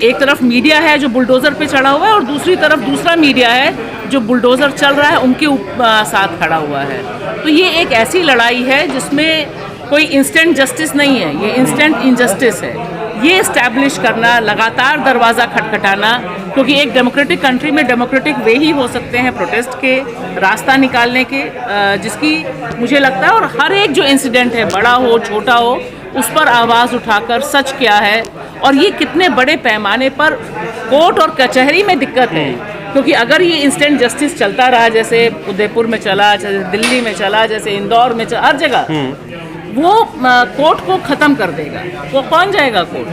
एक तरफ मीडिया है जो बुलडोजर पे चढ़ा हुआ है और दूसरी तरफ दूसरा मीडिया है जो बुलडोजर चल रहा है उनके साथ खड़ा हुआ है। तो ये एक ऐसी लड़ाई है जिसमें कोई इंस्टेंट जस्टिस नहीं है, ये इंस्टेंट इनजस्टिस है। ये इस्टेब्लिश करना, लगातार दरवाज़ा खटखटाना, क्योंकि एक डेमोक्रेटिक कंट्री में डेमोक्रेटिक वे ही हो सकते हैं प्रोटेस्ट के, रास्ता निकालने के, जिसकी मुझे लगता है और हर एक जो इंसिडेंट है, बड़ा हो छोटा हो, उस पर आवाज़ उठाकर सच क्या है और ये कितने बड़े पैमाने पर कोर्ट और कचहरी में दिक्कत है। क्योंकि अगर ये इंस्टेंट जस्टिस चलता रहा, जैसे उदयपुर में चला, जैसे दिल्ली में चला, जैसे इंदौर में चला, हर जगह वो कोर्ट को ख़त्म कर देगा। वो कौन जाएगा कोर्ट?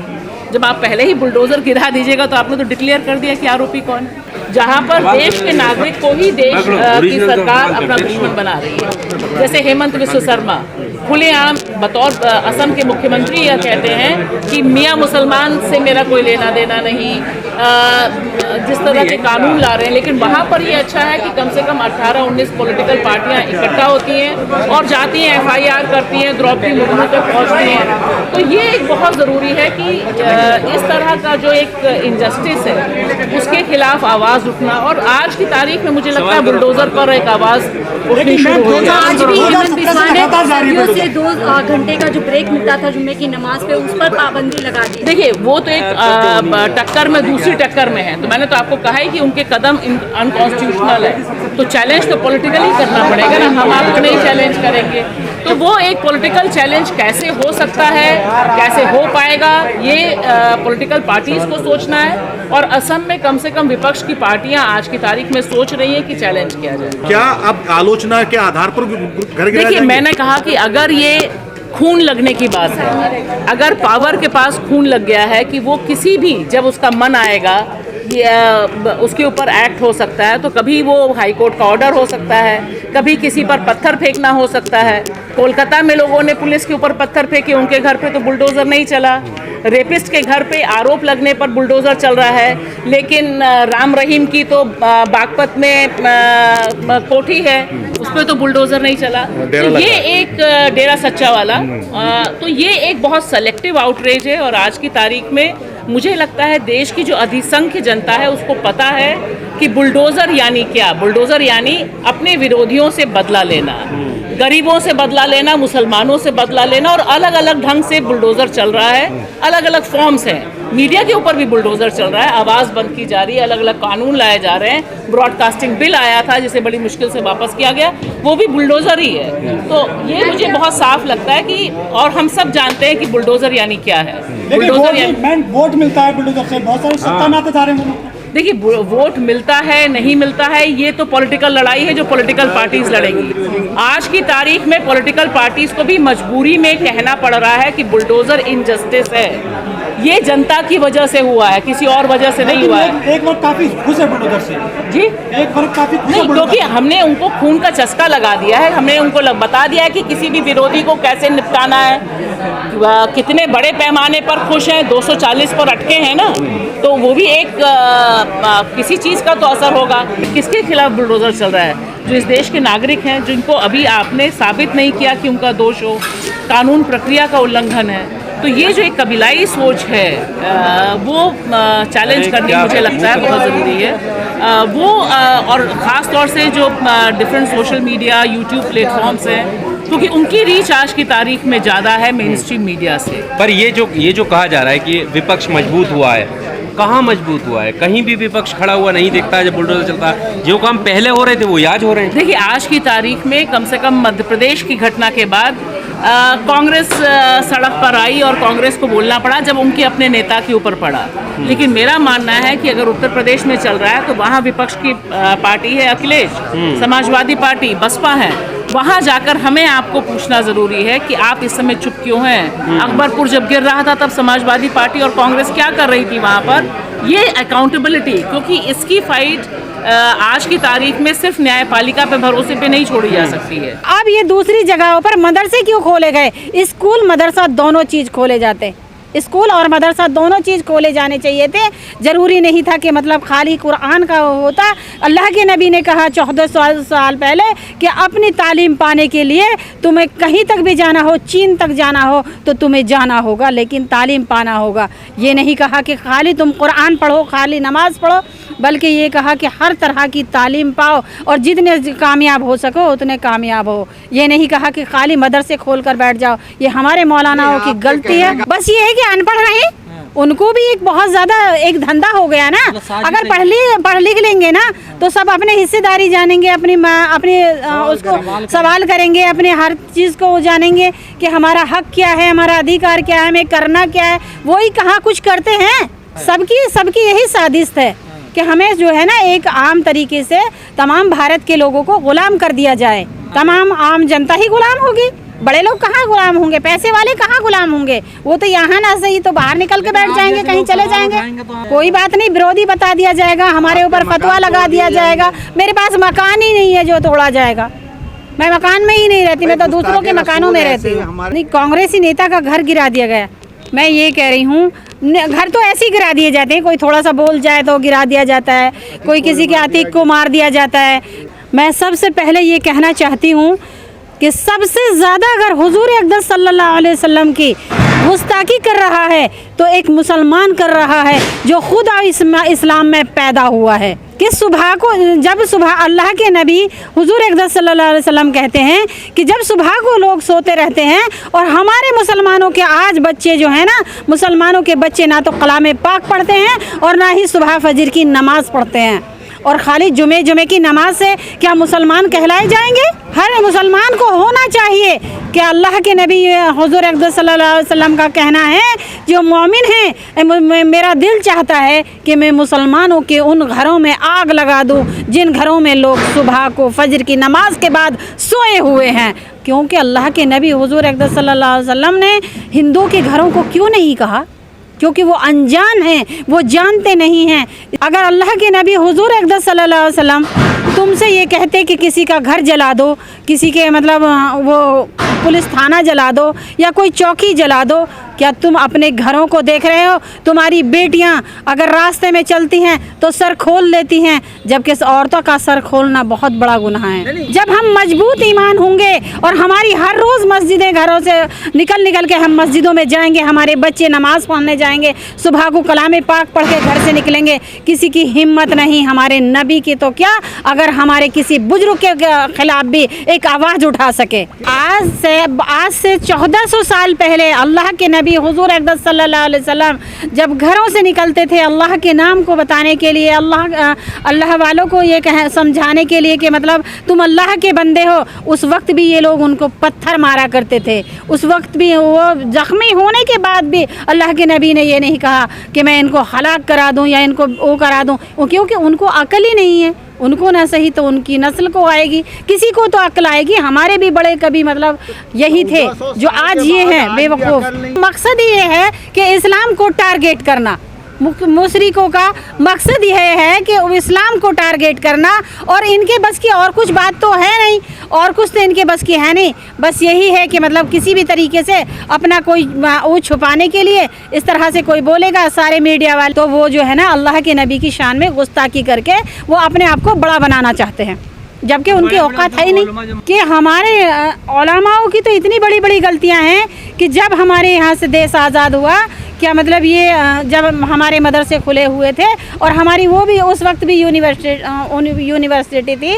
जब आप पहले ही बुलडोज़र गिरा दीजिएगा तो आपने तो डिक्लेयर कर दिया कि आरोपी कौन है। जहाँ पर देश के नागरिक को ही देश की सरकार अपना दुश्मन बना रही है, जैसे हेमंत विश्व शर्मा खुलेआम बतौर असम के मुख्यमंत्री यह कहते हैं कि मियाँ मुसलमान से मेरा कोई लेना देना नहीं, जिस तरह के कानून ला रहे हैं। लेकिन वहाँ पर ये अच्छा है कि कम से कम 18-19 पॉलिटिकल पार्टियाँ इकट्ठा होती हैं और जाती हैं, FIR करती हैं, द्रौपदी मुर्मू तक पहुँचती हैं। तो ये एक बहुत ज़रूरी है कि इस तरह का जो एक इंजस्टिस है उसके खिलाफ आवाज़ उठना, और आज की तारीख में मुझे लगता है बुलडोज़र पर एक आवाज़ उठनी शुरू हो से 2 घंटे का जो ब्रेक मिलता था जुम्मे की नमाज पे, उस पर पाबंदी लगा दी। देखिए वो तो एक टक्कर में दूसरी टक्कर में है, तो मैंने तो आपको कहा है कि उनके कदम अनकॉन्स्टिट्यूशनल है, तो चैलेंज तो पॉलिटिकली करना पड़ेगा ना, हम आपको नहीं चैलेंज करेंगे। तो वो एक पॉलिटिकल चैलेंज कैसे हो सकता है, कैसे हो पाएगा, ये पॉलिटिकल पार्टीज को सोचना है। और असम में कम से कम विपक्ष की पार्टियां आज की तारीख में सोच रही हैं कि चैलेंज किया जाए। क्या अब आलोचना के आधार पर घर गिराया देखिए, मैंने कहा कि अगर ये खून लगने की बात है, अगर पावर के पास खून लग गया है कि वो किसी भी, जब उसका मन आएगा उसके ऊपर एक्ट हो सकता है, तो कभी वो हाई कोर्ट का ऑर्डर हो सकता है, कभी किसी पर पत्थर फेंकना हो सकता है। कोलकाता में लोगों ने पुलिस के ऊपर पत्थर फेंके, उनके घर पे तो बुलडोज़र नहीं चला। रेपिस्ट के घर पे आरोप लगने पर बुलडोज़र चल रहा है, लेकिन राम रहीम की तो बागपत में कोठी है, उस पर तो बुलडोज़र नहीं चला। तो ये एक डेरा सच्चा वाला, तो ये एक बहुत सेलेक्टिव आउटरेज है। और आज की तारीख में मुझे लगता है देश की जो अधिसंख्य जनता है उसको पता है कि बुलडोज़र यानी क्या। बुलडोज़र यानी अपने विरोधियों से बदला लेना, गरीबों से बदला लेना, मुसलमानों से बदला लेना, और अलग अलग ढंग से बुलडोज़र चल रहा है, अलग अलग फॉर्म्स हैं। मीडिया के ऊपर भी बुलडोज़र चल रहा है, आवाज़ बंद की जा रही है, अलग अलग कानून लाए जा रहे हैं। ब्रॉडकास्टिंग बिल आया था जिसे बड़ी मुश्किल से वापस किया गया, वो भी बुलडोज़र ही है। तो ये मुझे बहुत साफ लगता है कि, और हम सब जानते हैं कि बुलडोज़र यानी क्या है। बुलडोज़र यानी वोट मिलता है बुलडोज़र से, बहुत सारे सत्ता में आते जा रहे हैं। देखिए, वोट मिलता है नहीं मिलता है, ये तो पॉलिटिकल लड़ाई है जो पॉलिटिकल पार्टीज लड़ेंगी। आज की तारीख में पॉलिटिकल पार्टीज को भी मजबूरी में कहना पड़ रहा है कि बुलडोज़र इनजस्टिस है, ये जनता की वजह से हुआ है, किसी और वजह से नहीं हुआ है। एक वर्ग काफी खुश है बुलडोज़र से जी, एक वर्ग काफी खुश है, क्योंकि हमने उनको खून का चस्का लगा दिया है, हमने उनको बता दिया है कि किसी भी विरोधी को कैसे निपटाना है। कितने बड़े पैमाने पर खुश हैं, 240 पर अटके हैं ना, तो वो भी एक किसी चीज़ का तो असर होगा। किसके खिलाफ बुलडोज़र चल रहा है? जो इस देश के नागरिक हैं, जिनको अभी आपने साबित नहीं किया कि उनका दोष हो, कानून प्रक्रिया का उल्लंघन है। तो ये जो एक कबीलाई सोच है वो चैलेंज करनी मुझे लगता है बहुत ज़रूरी है। वो और ख़ास तौर से जो different social media, YouTube platforms हैं, क्योंकि उनकी रीच आज की तारीख में ज़्यादा है मेन स्ट्रीम मीडिया से। पर ये जो कहा जा रहा है कि विपक्ष मजबूत हुआ है, कहाँ मजबूत हुआ है? कहीं भी विपक्ष खड़ा हुआ नहीं दिखता है जब बुलडोज़र चलता है। जो काम पहले हो रहे थे वो आज हो रहे हैं। देखिए, आज की तारीख में कम से कम मध्य प्रदेश की घटना के बाद कांग्रेस सड़क पर आई और कांग्रेस को बोलना पड़ा जब उनके अपने नेता के ऊपर पड़ा। लेकिन मेरा मानना है कि अगर उत्तर प्रदेश में चल रहा है तो वहाँ विपक्ष की पार्टी है अखिलेश, समाजवादी पार्टी, बसपा है। वहाँ जाकर हमें आपको पूछना ज़रूरी है कि आप इस समय चुप क्यों हैं। अकबरपुर जब गिर रहा था तब समाजवादी पार्टी और कांग्रेस क्या कर रही थी वहाँ पर? ये अकाउंटेबिलिटी, क्योंकि इसकी फाइट आज की तारीख में सिर्फ न्यायपालिका पे भरोसे पे नहीं छोड़ी जा सकती है। अब ये दूसरी जगहों पर मदरसे क्यों खोले गए? स्कूल मदरसा दोनों चीज खोले जाते। स्कूल और मदरसा दोनों चीज़ खोले जाने चाहिए थे। ज़रूरी नहीं था कि मतलब खाली कुरान का होता। अल्लाह के नबी ने कहा 1400 साल पहले कि अपनी तालीम पाने के लिए तुम्हें कहीं तक भी जाना हो, चीन तक जाना हो तो तुम्हें जाना होगा, लेकिन तालीम पाना होगा। ये नहीं कहा कि खाली तुम कुरान पढ़ो, खाली नमाज़ पढ़ो, बल्कि ये कहा कि हर तरह की तालीम पाओ और जितने कामयाब हो सको उतने कामयाब हो। ये नहीं कहा कि खाली मदरसे खोल कर बैठ जाओ। ये हमारे मौलानाओं की गलती है। बस ये है कि अनपढ़ रहे, उनको भी एक बहुत ज़्यादा एक धंधा हो गया ना। अगर पढ़ लिख लेंगे ना तो सब अपने हिस्सेदारी जानेंगे, अपनी उसको सवाल करेंगे, अपने हर चीज़ को जानेंगे कि हमारा हक क्या है, हमारा अधिकार क्या है, हमें करना क्या है। वही कहाँ कुछ करते हैं। सबकी यही साजिश है कि हमें जो है ना एक आम तरीके से तमाम भारत के लोगों को गुलाम कर दिया जाए। तमाम आम जनता ही गुलाम होगी, बड़े लोग कहाँ गुलाम होंगे, पैसे वाले कहाँ गुलाम होंगे। वो तो यहाँ ना सही तो बाहर निकल के बैठ जाएंगे, कहीं चले जाएंगे। कोई बात नहीं, विरोधी बता दिया जाएगा, हमारे ऊपर फतवा लगा दिया जाएगा। मेरे पास मकान ही नहीं है जो तोड़ा जाएगा। मैं मकान में ही नहीं रहती, मैं तो दूसरों के मकानों में रहती हूँ। नहीं, कांग्रेसी नेता का घर गिरा दिया गया। मैं ये कह रही हूँ, घर तो ऐसे ही गिरा दिए जाते हैं, कोई थोड़ा सा बोल जाए तो गिरा दिया जाता है, कोई किसी के अतीक को मार दिया जाता है। मैं सबसे पहले ये कहना चाहती हूँ कि सबसे ज़्यादा अगर हुजूर अक़दस सल्लल्लाहु अलैहि वसल्लम की गुस्ताखी कर रहा है तो एक मुसलमान कर रहा है जो खुद इस्लाम में पैदा हुआ है। कि जब सुबह अल्लाह के नबी हुजूर अक़दस सल्लल्लाहु अलैहि वसल्लम कहते हैं कि जब सुबह को लोग सोते रहते हैं और हमारे मुसलमानों के आज बच्चे जो हैं ना, मुसलमानों के बच्चे ना तो कलाम पाक पढ़ते हैं और ना ही सुबह फजर की नमाज़ पढ़ते हैं, और खाली जुमे की नमाज से क्या मुसलमान कहलाए जाएंगे? हर मुसलमान को होना चाहिए कि अल्लाह के नबी हुजूर अक़दस सल्लल्लाहु अलैहि वसल्लम का कहना है जो मोमिन है, मेरा दिल चाहता है कि मैं मुसलमानों के उन घरों में आग लगा दूं जिन घरों में लोग सुबह को फजर की नमाज के बाद सोए हुए हैं। क्योंकि अल्लाह के नबी हुजूर अक़दस सल्लल्लाहु अलैहि वसल्लम ने हिंदुओं के घरों को क्यों नहीं कहा? क्योंकि वो अनजान हैं, वो जानते नहीं हैं। अगर अल्लाह के नबी हुजूर अक़दस सल्लल्लाहु अलैहि वसल्लम तुमसे ये कहते कि किसी का घर जला दो, किसी के मतलब वो पुलिस थाना जला दो या कोई चौकी जला दो, क्या तुम अपने घरों को देख रहे हो? तुम्हारी बेटियां अगर रास्ते में चलती हैं तो सर खोल लेती हैं, जबकि औरतों का सर खोलना बहुत बड़ा गुनाह है। जब हम मजबूत ईमान होंगे और हमारी हर रोज़ मस्जिदें, घरों से निकल के हम मस्जिदों में जाएंगे, हमारे बच्चे नमाज़ पढ़ने जाएंगे, सुबह को कलाम पाक पढ़ के घर से निकलेंगे। किसी की हिम्मत नहीं, हमारे नबी की तो क्या, अगर हमारे किसी बुजुर्ग के खिलाफ भी एक आवाज़ उठा सके। आज से 1400 साल पहले अल्लाह के नबी हुजूर अक़दस सल्लल्लाहु अलैहि वसल्लम जब घरों से निकलते थे अल्लाह के नाम को बताने के लिए, अल्लाह वालों को ये समझाने के लिए कि मतलब तुम अल्लाह के बंदे हो, उस वक्त भी ये लोग उनको पत्थर मारा करते थे। उस वक्त भी वो ज़ख्मी होने के बाद भी अल्लाह के नबी ने ये नहीं कहा कि मैं इनको हलाक करा दूँ या इनको वो करा दूँ, क्योंकि उनको अकल ही नहीं है। उनको ना सही तो उनकी नस्ल को आएगी, किसी को तो अक्ल आएगी। हमारे भी बड़े कभी मतलब यही थे जो आज ये हैं बेवकूफ़। मकसद ये है कि इस्लाम को टारगेट करना, मुशरिकों का मकसद यह है कि इस्लाम को टारगेट करना, और इनके बस की और कुछ बात तो है नहीं, और कुछ तो इनके बस की है नहीं। बस यही है कि मतलब किसी भी तरीके से अपना कोई वो छुपाने के लिए इस तरह से कोई बोलेगा, सारे मीडिया वाले तो वो जो है ना अल्लाह के नबी की शान में गुस्ताखी करके वो अपने आप को बड़ा बनाना चाहते हैं, जबकि उनकी औकात है ही नहीं। कि हमारे उलमाओं की तो इतनी बड़ी बड़ी गलतियां हैं कि जब हमारे यहाँ से देश आज़ाद हुआ, क्या मतलब ये जब हमारे मदरसे खुले हुए थे और हमारी वो भी उस वक्त भी यूनिवर्सिटी थी,